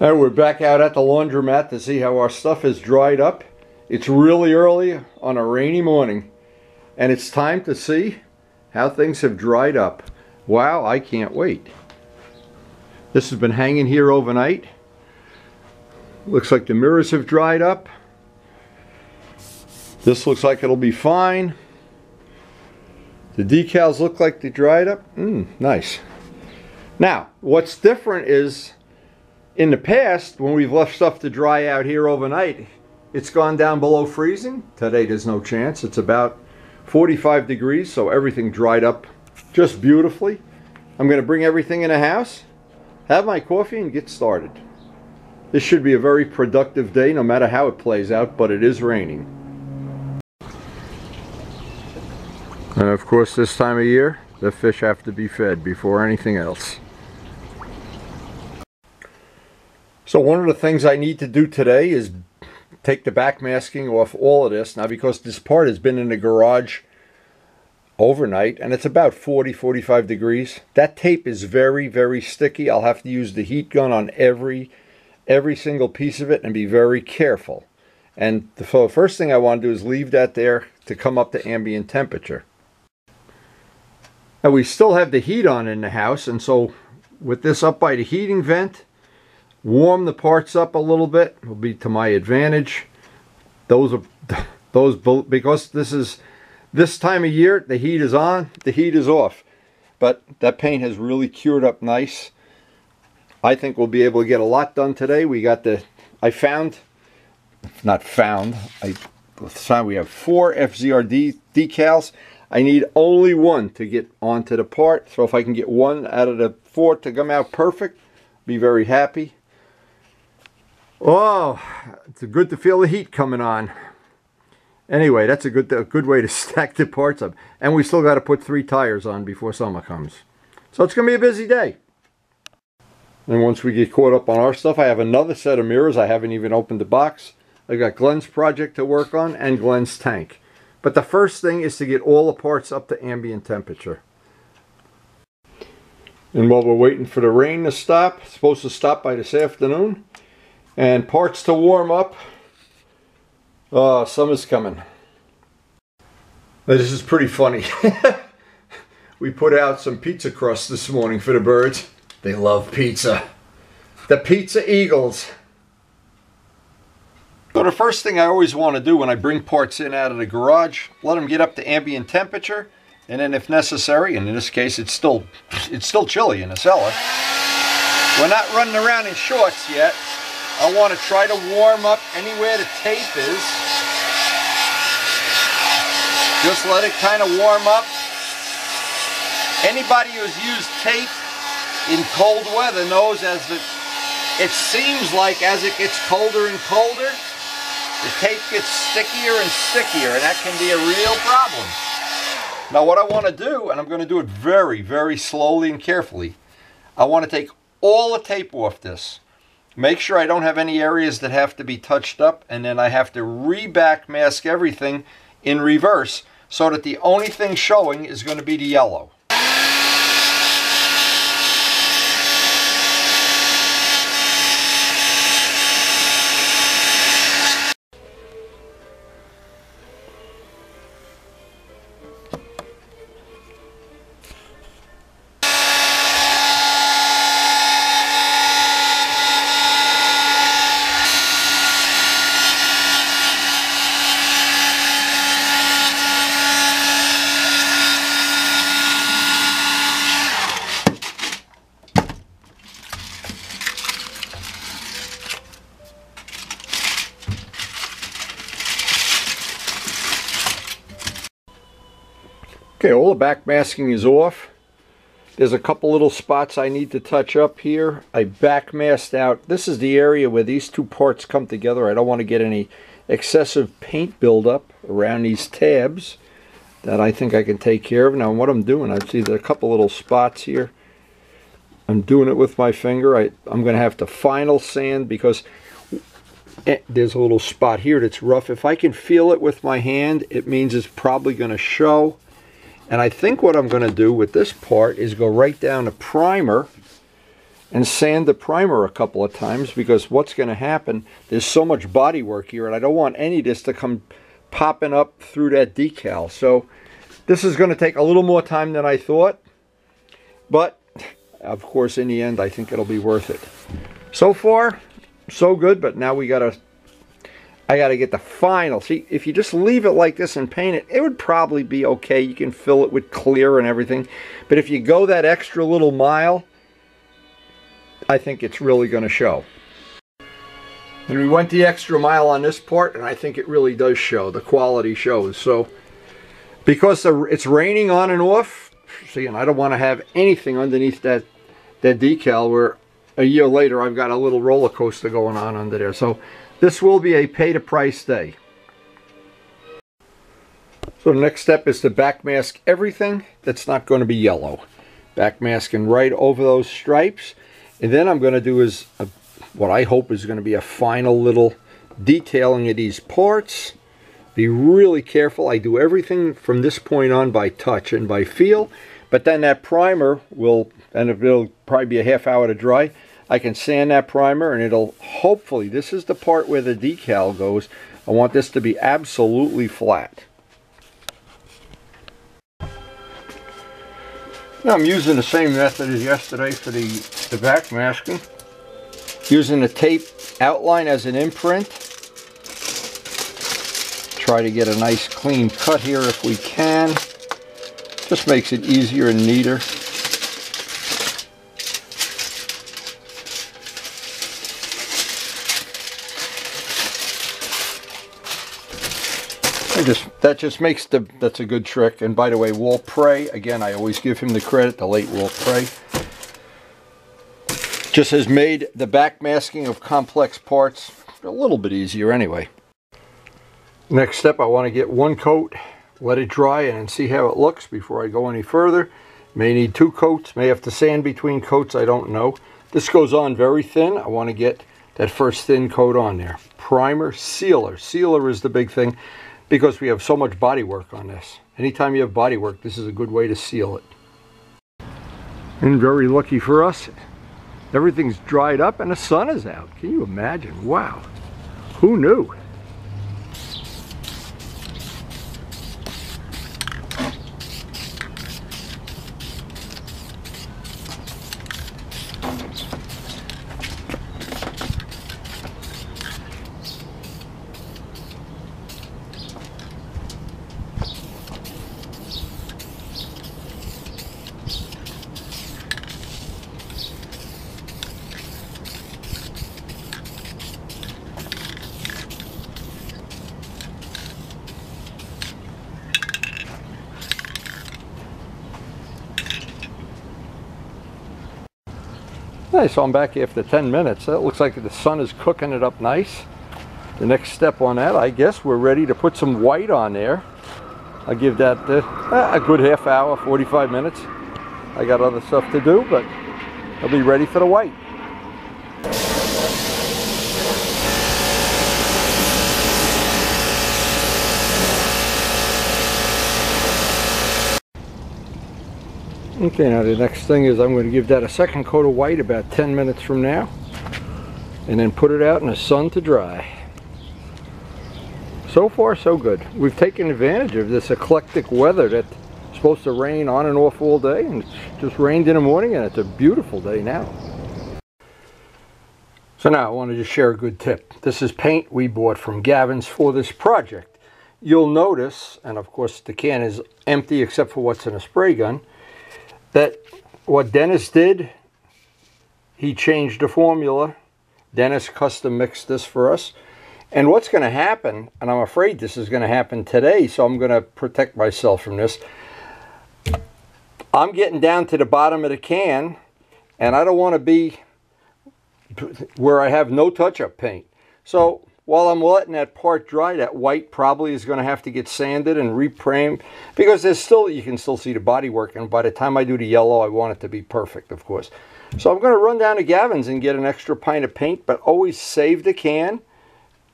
And we're back out at the laundromat to see how our stuff is dried up. It's really early on a rainy morning, and it's time to see how things have dried up. Wow, I can't wait. This has been hanging here overnight. Looks like the mirrors have dried up. This looks like it'll be fine. The decals look like they dried up. Nice. Now, what's different is, in the past, when we've left stuff to dry out here overnight, it's gone down below freezing. Today there's no chance. It's about 45 degrees, so everything dried up just beautifully. I'm going to bring everything in the house, have my coffee, and get started. This should be a very productive day, no matter how it plays out, but it is raining. And of course, this time of year, the fish have to be fed before anything else. So one of the things I need to do today is take the back masking off all of this. Now, because this part has been in the garage overnight and it's about 40-45 degrees, that tape is very, very sticky. I'll have to use the heat gun on every single piece of it and be very careful. And the first thing I want to do is leave that there to come up to ambient temperature. Now, we still have the heat on in the house, and so with this up by the heating vent, warm the parts up a little bit. Will be to my advantage. Because this time of year, the heat is on, the heat is off. But that paint has really cured up nice. I think we'll be able to get a lot done today. We got we have 4 FZR decals. I need only one to get onto the part. So if I can get one out of the 4 to come out perfect, be very happy. Oh, it's good to feel the heat coming on. Anyway, that's a good way to stack the parts up. And we still got to put 3 tires on before summer comes. So it's going to be a busy day. And once we get caught up on our stuff, I have another set of mirrors. I haven't even opened the box. I got Glenn's project to work on and Glenn's tank. But the first thing is to get all the parts up to ambient temperature. And while we're waiting for the rain to stop, it's supposed to stop by this afternoon, and parts to warm up, summer's coming. Now, this is pretty funny. We put out some pizza crust this morning for the birds. They love pizza. The Pizza Eagles. So the first thing I always want to do when I bring parts in out of the garage, let them get up to ambient temperature, and then if necessary, and in this case it's still chilly in the cellar, we're not running around in shorts yet. I want to try to warm up anywhere the tape is. Just let it kind of warm up. Anybody who's used tape in cold weather knows it seems like as it gets colder and colder, the tape gets stickier and stickier, and that can be a real problem. Now what I want to do, and I'm going to do it very, very slowly and carefully, I want to take all the tape off this. Make sure I don't have any areas that have to be touched up, and then I have to re-back mask everything in reverse so that the only thing showing is going to be the yellow. Okay, all the back masking is off. There's a couple little spots I need to touch up here. I back masked out. This is the area where these 2 parts come together. I don't want to get any excessive paint buildup around these tabs. That I think I can take care of. Now what I'm doing, I see there are a couple little spots here. I'm doing it with my finger. I'm going to have to final sand because there's a little spot here that's rough. If I can feel it with my hand, it means it's probably going to show. And I think what I'm going to do with this part is go right down to primer and sand the primer a couple of times, because what's going to happen, there's so much body work here and I don't want any of this to come popping up through that decal. So this is going to take a little more time than I thought, but of course in the end I think it'll be worth it. So far so good, but now I gotta get the final. See, if you just leave it like this and paint it, it would probably be okay. You can fill it with clear and everything, but if you go that extra little mile, I think it's really going to show. And we went the extra mile on this part, and I think it really does show. The quality shows. So because it's raining on and off, see, and I don't want to have anything underneath that decal where a year later I've got a little roller coaster going on under there. So this will be a pay to price day. So the next step is to backmask everything that's not going to be yellow. Backmasking right over those stripes. And then I'm going to do is what I hope is going to be a final little detailing of these parts. Be really careful. I do everything from this point on by touch and by feel. But then that primer it'll probably be a half hour to dry. I can sand that primer and it'll hopefully, this is the part where the decal goes. I want this to be absolutely flat. Now I'm using the same method as yesterday for the backmasking. Using the tape outline as an imprint. Try to get a nice clean cut here if we can. Just makes it easier and neater. That just makes that's a good trick. And by the way, Walt Prey, again, I always give him the credit, the late Walt Prey, just has made the backmasking of complex parts a little bit easier anyway. Next step, I want to get one coat, let it dry, and then see how it looks before I go any further. May need 2 coats, may have to sand between coats, I don't know. This goes on very thin. I want to get that first thin coat on there. Primer, sealer. Sealer is the big thing, because we have so much body work on this. Anytime you have body work, this is a good way to seal it. And very lucky for us, everything's dried up and the sun is out. Can you imagine? Wow. Who knew? Nice, so I'm back after 10 minutes. That looks like the sun is cooking it up nice. The next step on that, I guess we're ready to put some white on there. I'll give that a good half hour, 45 minutes. I got other stuff to do, but I'll be ready for the white. Okay, now the next thing is I'm going to give that a second coat of white about 10 minutes from now, and then put it out in the sun to dry. So far so good. We've taken advantage of this eclectic weather that's supposed to rain on and off all day, and it's just rained in the morning, and it's a beautiful day now. So now I want to just share a good tip. This is paint we bought from GAVINS for this project. You'll notice, and of course the can is empty except for what's in a spray gun, that what Dennis did, he changed the formula. Dennis custom mixed this for us. And what's going to happen, and I'm afraid this is going to happen today, so I'm going to protect myself from this. I'm getting down to the bottom of the can, and I don't want to be where I have no touch-up paint. So while I'm letting that part dry, that white probably is going to have to get sanded and reprimed, because you can still see the body work, and by the time I do the yellow, I want it to be perfect, of course. So I'm going to run down to GAVINS and get an extra pint of paint, but always save the can.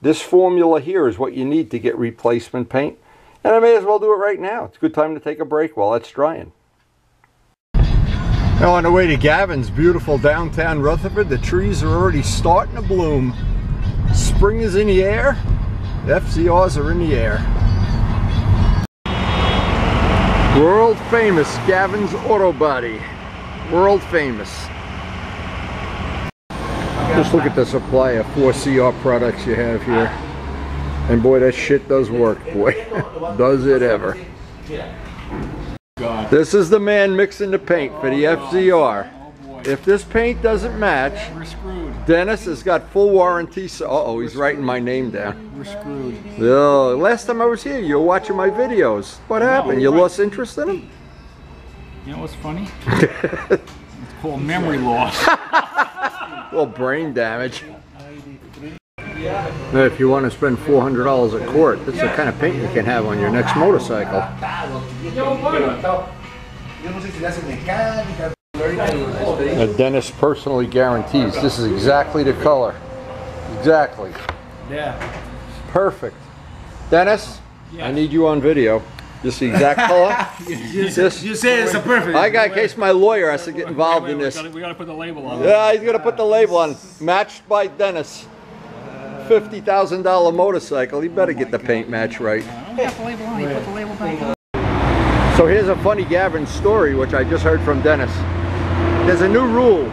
This formula here is what you need to get replacement paint, and I may as well do it right now. It's a good time to take a break while it's drying. Now on the way to Gavin's, beautiful downtown Rutherford, the trees are already starting to bloom. Spring is in the air. The FZRs are in the air. World famous Gavin's Auto Body. World famous. Just look at the supply of 4CR products you have here. And boy, that shit does work, boy. Does it ever. This is the man mixing the paint for the FZR. If this paint doesn't match, we're screwed. Dennis has got full warranty. So, uh-oh, he's writing my name down. We're screwed. Oh, last time I was here, you were watching my videos. What happened? You lost interest in them? You know what's funny? It's called memory loss. Well, brain damage. Now, if you want to spend $400 at court, this is the kind of paint you can have on your next motorcycle. Dennis personally guarantees this is exactly the color. Exactly. Yeah. Perfect. Dennis, I need you on video. This is the exact color. You say it's a perfect. I got, in case my lawyer has to get involved in this. We gotta put the label on. Yeah, he's gonna put the label on. Matched by Dennis. $50,000 motorcycle. He better get the paint match right. We got the label on. He put the label back on. So here's a funny Gavin story, which I just heard from Dennis. There's a new rule.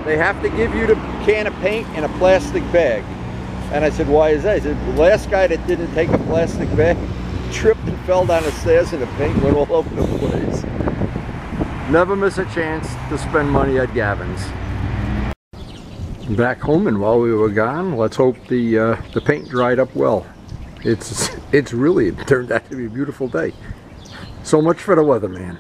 They have to give you the can of paint in a plastic bag. And I said, why is that? He said, the last guy that didn't take a plastic bag tripped and fell down the stairs and the paint went all over the place. Never miss a chance to spend money at Gavin's. Back home, and while we were gone, let's hope the paint dried up well. It's really turned out to be a beautiful day. So much for the weatherman.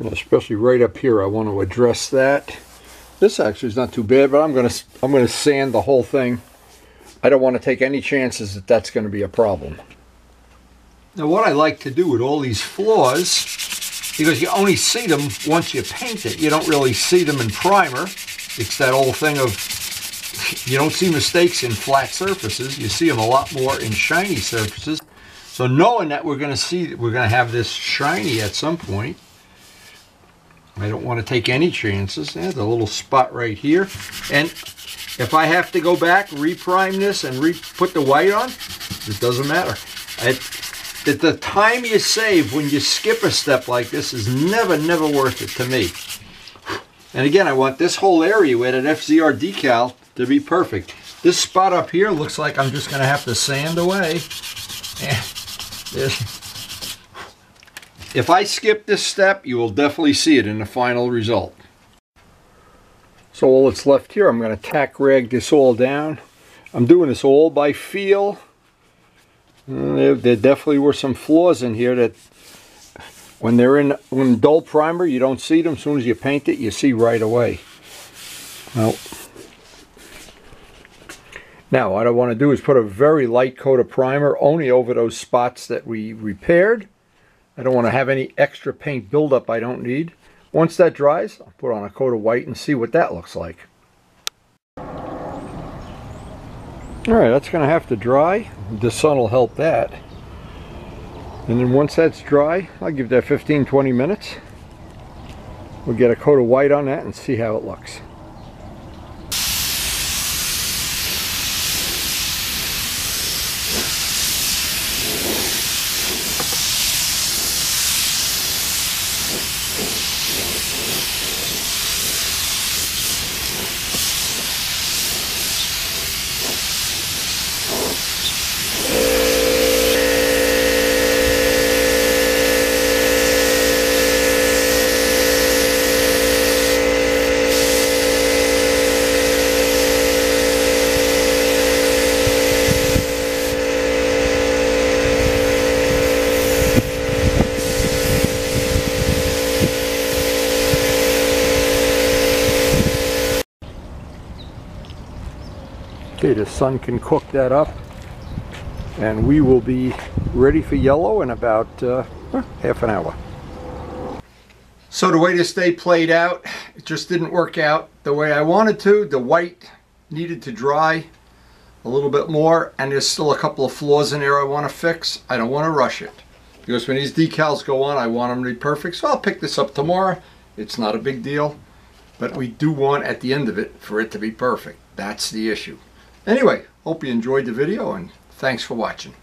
Especially right up here, I want to address that. This actually is not too bad, but I'm gonna sand the whole thing. I don't want to take any chances that that's going to be a problem. Now, what I like to do with all these flaws, because you only see them once you paint it, you don't really see them in primer. It's that old thing of you don't see mistakes in flat surfaces. You see them a lot more in shiny surfaces. So knowing that we're going to have this shiny at some point, I don't want to take any chances. There's a little spot right here. And if I have to go back, reprime this, and put the white on, it doesn't matter. The time you save when you skip a step like this is never worth it to me. And again, I want this whole area with an FZR decal to be perfect. This spot up here looks like I'm just going to have to sand away. If I skip this step, you will definitely see it in the final result. So all that's left here, I'm going to tack rag this all down. I'm doing this all by feel. There definitely were some flaws in here that when they're in dull primer, you don't see them. As soon as you paint it, you see right away. Now what I want to do is put a very light coat of primer only over those spots that we repaired. I don't want to have any extra paint buildup I don't need. Once that dries, I'll put on a coat of white and see what that looks like. Alright, that's going to have to dry. The sun will help that. And then once that's dry, I'll give that 15-20 minutes. We'll get a coat of white on that and see how it looks. Okay, the sun can cook that up and we will be ready for yellow in about half an hour. So the way this day played out, it just didn't work out the way I wanted to. The white needed to dry a little bit more, and there's still a couple of flaws in there I want to fix. I don't want to rush it because when these decals go on, I want them to be perfect. So I'll pick this up tomorrow. It's not a big deal, but we do want at the end of it for it to be perfect. That's the issue. Anyway, hope you enjoyed the video, and thanks for watching.